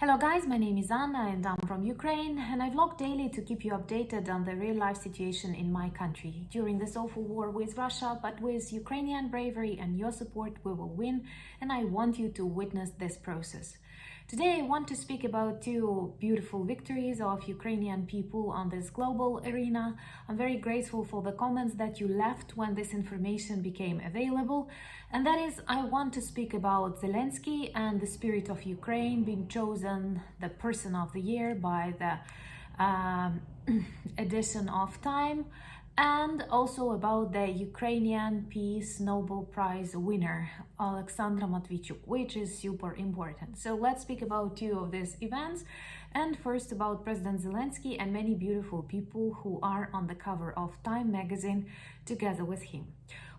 Hello guys, my name is Anna and I'm from Ukraine, and I vlog daily to keep you updated on the real life situation in my country during this awful war with Russia. But with Ukrainian bravery and your support we will win, and I want you to witness this process. Today I want to speak about two beautiful victories of Ukrainian people on this global arena. I'm very grateful for the comments that you left when this information became available, and that is, I want to speak about Zelensky and the spirit of Ukraine being chosen the person of the year by the edition of Time, and also about the Ukrainian Peace Nobel Prize winner, Alexandra Matvichuk, which is super important. So let's speak about two of these events, and first about President Zelensky and many beautiful people who are on the cover of Time magazine together with him.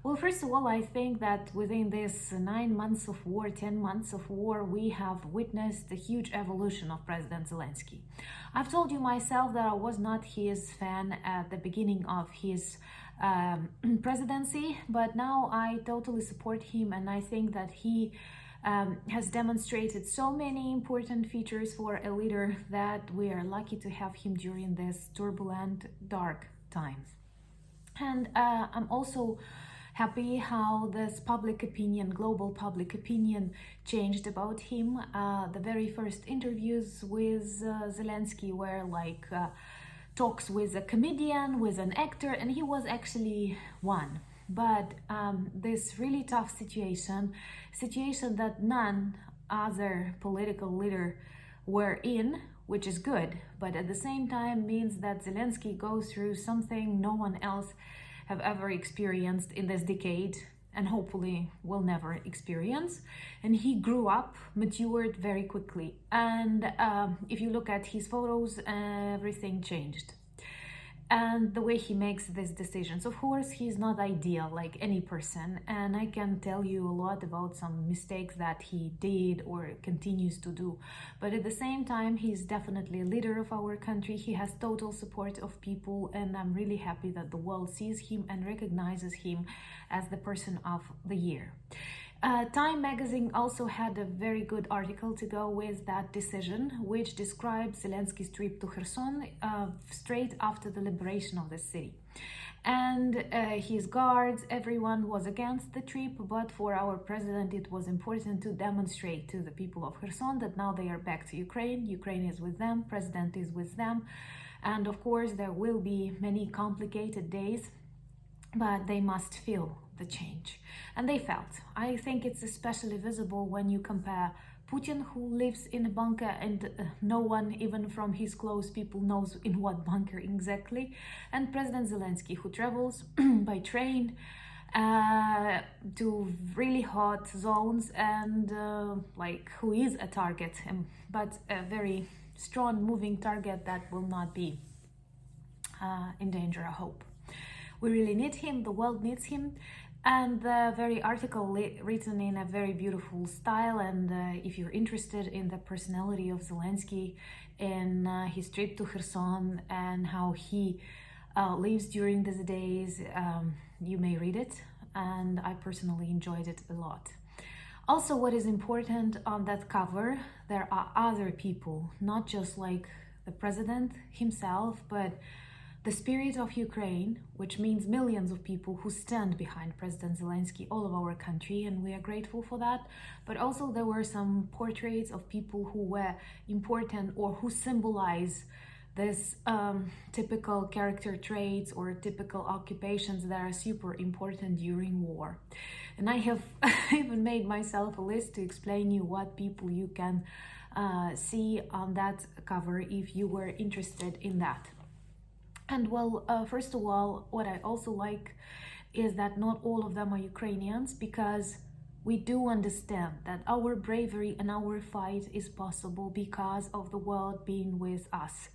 Well, first of all, I think that within this 9 months of war, 10 months of war, we have witnessed a huge evolution of President Zelensky. I've told you myself that I was not his fan at the beginning of his presidency, but now I totally support him, and I think that he has demonstrated so many important features for a leader that we are lucky to have him during this turbulent, dark times. And I'm also happy how this public opinion, global public opinion, changed about him. The very first interviews with Zelensky were like talks with a comedian, with an actor, and he was actually one. But this really tough situation that none other political leader were in, which is good, but at the same time means that Zelensky goes through something no one else have ever experienced in this decade, and hopefully will never experience. And he grew up, matured very quickly, and if you look at his photos, everything changed. And the way he makes these decisions, of course, he's not ideal like any person, and I can tell you a lot about some mistakes that he did or continues to do, but at the same time he's definitely a leader of our country. He has total support of people, and I'm really happy that the world sees him and recognizes him as the person of the year. Time magazine also had a very good article to go with that decision, which describes Zelensky's trip to Kherson straight after the liberation of the city. And his guards, everyone was against the trip, but for our president it was important to demonstrate to the people of Kherson that now they are back to Ukraine. Ukraine is with them, president is with them, and of course there will be many complicated days, but they must feel the change, and they felt. I think it's especially visible when you compare Putin, who lives in a bunker, and no one even from his close people knows in what bunker exactly, and President Zelensky, who travels by train to really hot zones, and like who is a target, but a very strong moving target that will not be in danger, I hope. We really need him, the world needs him. And the very article written in a very beautiful style, and if you're interested in the personality of Zelensky and his trip to Kherson and how he lives during these days, you may read it, and I personally enjoyed it a lot. Also, what is important on that cover, there are other people, not just like the president himself, but the spirit of Ukraine, which means millions of people who stand behind President Zelensky all over our country, and we are grateful for that. But also there were some portraits of people who were important or who symbolize this typical character traits or typical occupations that are super important during war. And I have even made myself a list to explain you what people you can see on that cover if you were interested in that. And well, first of all, what I also like is that not all of them are Ukrainians, because we do understand that our bravery and our fight is possible because of the world being with us.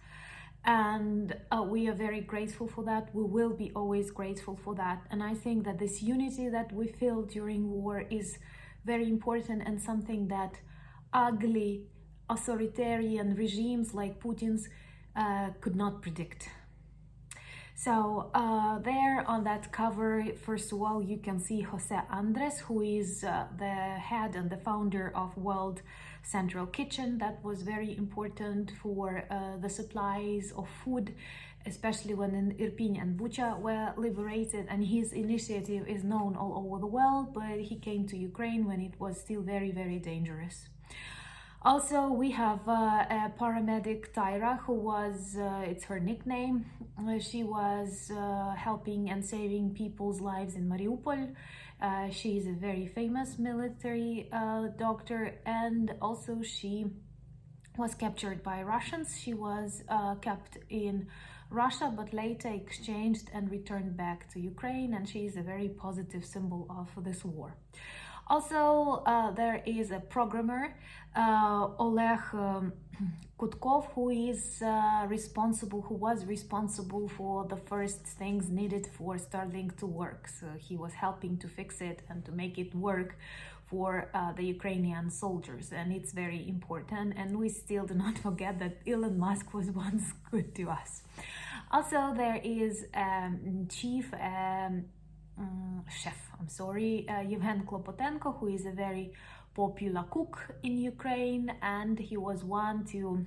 And we are very grateful for that. We will be always grateful for that. And I think that this unity that we feel during war is very important, and something that ugly authoritarian regimes like Putin's could not predict. So there on that cover, first of all, you can see Jose Andres, who is the head and the founder of World central kitchen that was very important for the supplies of food, especially when Irpin and Bucha were liberated. And his initiative is known all over the world, but he came to Ukraine when it was still very, very dangerous. Also, we have a paramedic, Tyra, who was, it's her nickname, she was helping and saving people's lives in Mariupol. She is a very famous military doctor, and also she was captured by Russians. She was kept in Russia, but later exchanged and returned back to Ukraine, and she is a very positive symbol of this war. Also, there is a programmer, Oleg Kutkov, who was responsible for the first things needed for Starlink to work. So he was helping to fix it and to make it work for the Ukrainian soldiers, and it's very important. And we still do not forget that Elon Musk was once good to us. Also, there is chef, Yevhen Klopotenko, who is a very popular cook in Ukraine, and he was one to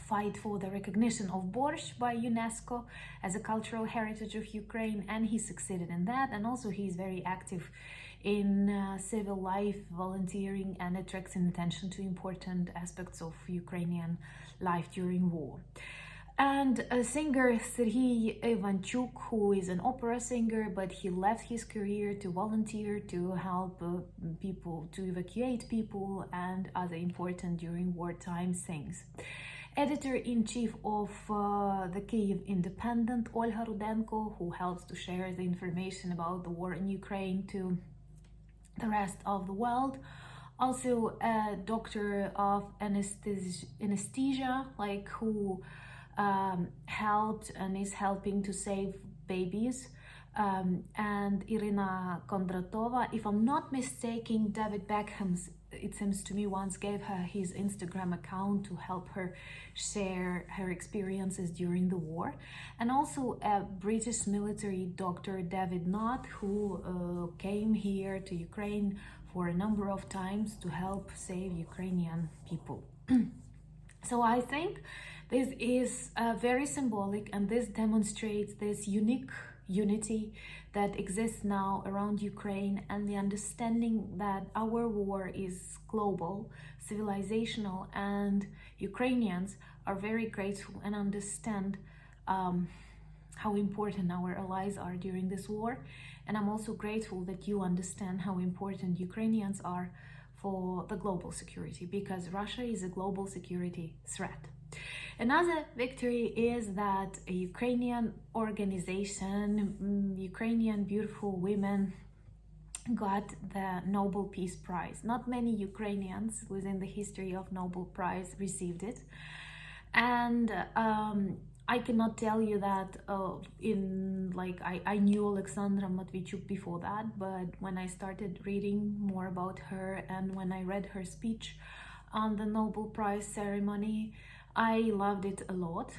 fight for the recognition of borscht by UNESCO as a cultural heritage of Ukraine, and he succeeded in that. And also he is very active in civil life, volunteering, and attracting attention to important aspects of Ukrainian life during war. And a singer, Serhiy Ivanchuk, who is an opera singer, but he left his career to volunteer to help people, to evacuate people and other important during wartime things. Editor-in-chief of the Kyiv Independent, Olga Rudenko, who helps to share the information about the war in Ukraine to the rest of the world. Also a doctor of anesthesia, like who helped and is helping to save babies, and Irina Kondratova. If I'm not mistaken, David Beckham, it seems to me, once gave her his Instagram account to help her share her experiences during the war. And also a British military doctor, David Knott, who came here to Ukraine for a number of times to help save Ukrainian people. So I think this is very symbolic, and this demonstrates this unique unity that exists now around Ukraine, and the understanding that our war is global, civilizational, and Ukrainians are very grateful and understand how important our allies are during this war. And I'm also grateful that you understand how important Ukrainians are for the global security, because Russia is a global security threat. Another victory is that a Ukrainian organization, Ukrainian beautiful women, got the Nobel Peace Prize. Not many Ukrainians within the history of Nobel Prize received it. And I cannot tell you that I knew Alexandra Matviichuk before that, but when I started reading more about her and when I read her speech on the Nobel Prize ceremony, I loved it a lot.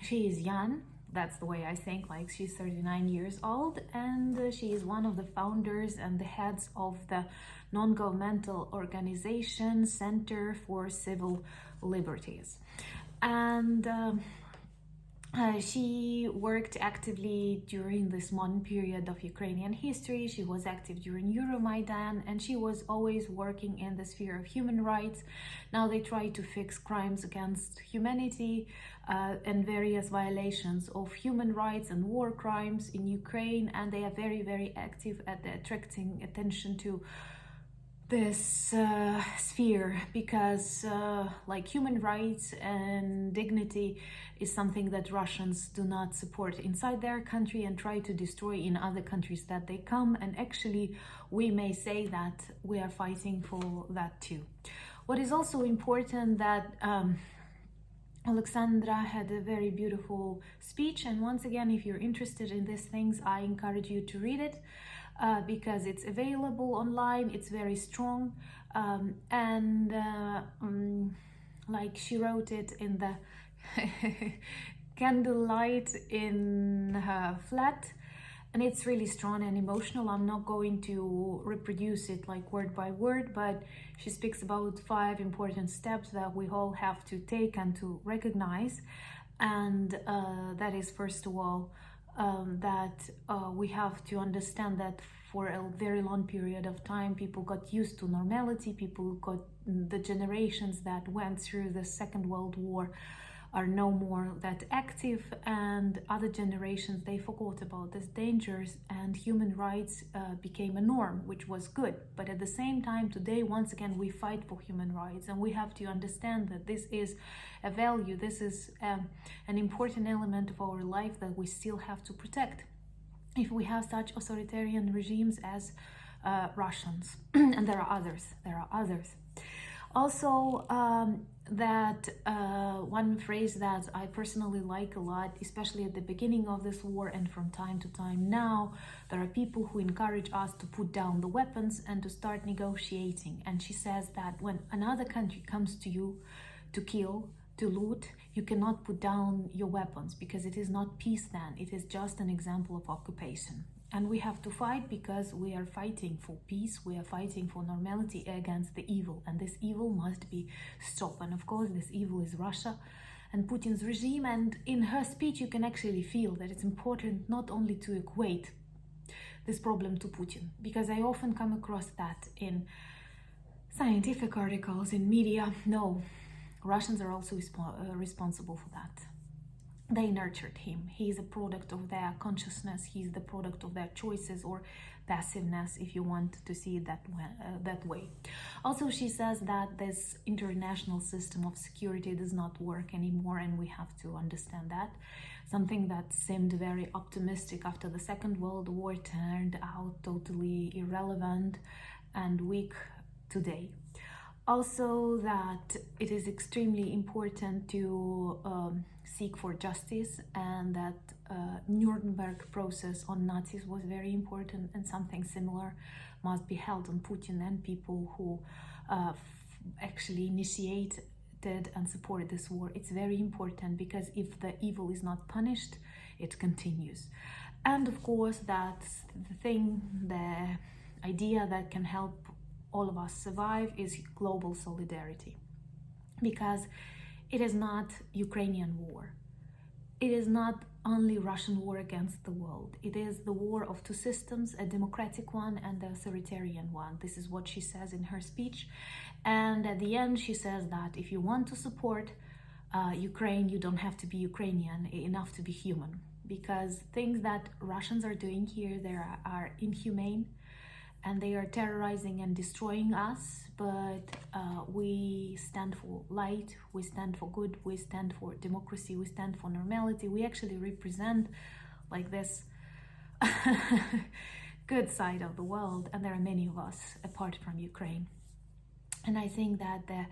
She is young, that's the way I think, like she's 39 years old, and she is one of the founders and the heads of the non-governmental organization Center for Civil Liberties. And she worked actively during this modern period of Ukrainian history. She was active during Euromaidan, and she was always working in the sphere of human rights. Now they try to fix crimes against humanity and various violations of human rights and war crimes in Ukraine, and they are very, very active at attracting attention to this sphere, because like human rights and dignity is something that Russians do not support inside their country and try to destroy in other countries that they come. And actually we may say that we are fighting for that too. What is also important that Alexandra had a very beautiful speech, and once again, if you're interested in these things, I encourage you to read it. Because it's available online, it's very strong, like she wrote it in the candlelight in her flat, and it's really strong and emotional. I'm not going to reproduce it like word by word, but she speaks about 5 important steps that we all have to take and to recognize. And that is, first of all, that we have to understand that for a very long period of time, people got used to normality. People got, the generations that went through the Second World War are no more that active, and other generations, they forgot about these dangers, and human rights became a norm, which was good. But at the same time, today, once again, we fight for human rights, and we have to understand that this is a value, this is an important element of our life that we still have to protect if we have such authoritarian regimes as Russians. And there are others. Also, that one phrase that I personally like a lot, especially at the beginning of this war and from time to time now, there are people who encourage us to put down the weapons and to start negotiating. And she says that when another country comes to you to kill, to loot, you cannot put down your weapons, because it is not peace then, it is just an example of occupation. And we have to fight because we are fighting for peace, we are fighting for normality against the evil, and this evil must be stopped. And of course, this evil is Russia and Putin's regime. And in her speech, you can actually feel that it's important not only to equate this problem to Putin, because I often come across that in scientific articles, in media. No, Russians are also responsible for that. They nurtured him. He is a product of their consciousness. He is the product of their choices, or passiveness, if you want to see it that way. Also, she says that this international system of security does not work anymore, and we have to understand that. Something that seemed very optimistic after the Second World War turned out totally irrelevant and weak today. Also, that it is extremely important to seek for justice, and that Nuremberg process on Nazis was very important, and something similar must be held on Putin and people who actually initiated and supported this war. It's very important, because if the evil is not punished, it continues. And of course, that's the idea that can help all of us survive is global solidarity, because it is not Ukrainian war. It is not only Russian war against the world. It is the war of two systems, a democratic one and the authoritarian one. This is what she says in her speech. And at the end, she says that if you want to support Ukraine, you don't have to be Ukrainian, enough to be human. Because things that Russians are doing here, they are inhumane, and they are terrorizing and destroying us, but we stand for light, we stand for good, we stand for democracy, we stand for normality. We actually represent like this good side of the world, and there are many of us apart from Ukraine. And I think that the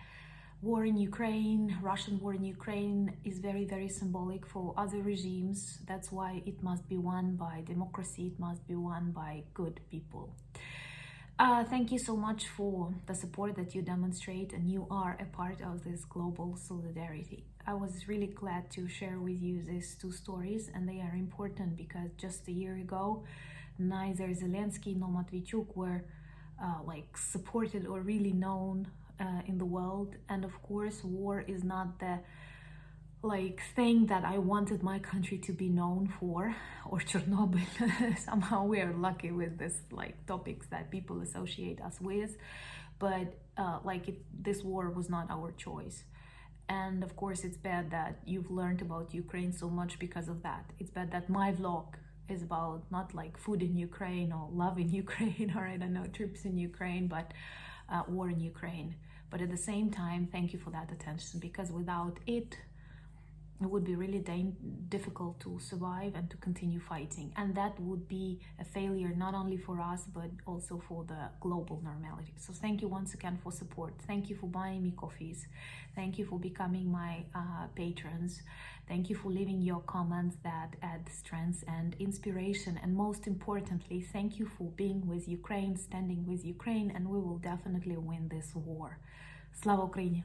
war in Ukraine, Russian war in Ukraine, is very, very symbolic for other regimes. That's why it must be won by democracy, it must be won by good people. Thank you so much for the support that you demonstrate, and you are a part of this global solidarity. I was really glad to share with you these 2 stories, and they are important because just a year ago, neither Zelensky nor Matvichuk were supported or really known in the world. And of course, war is not the thing that I wanted my country to be known for, or Chernobyl. Somehow we are lucky with this topics that people associate us with, but this war was not our choice. And of course, it's bad that you've learned about Ukraine so much because of that. It's bad that my vlog is about not food in Ukraine or love in Ukraine or I don't know, trips in Ukraine, but war in Ukraine. But at the same time, thank you for that attention, because without it, it would be really difficult to survive and to continue fighting. And that would be a failure not only for us, but also for the global normality. So thank you once again for support. Thank you for buying me coffees. Thank you for becoming my patrons. Thank you for leaving your comments that add strength and inspiration. And most importantly, thank you for being with Ukraine, standing with Ukraine, and we will definitely win this war. Slava Ukraini!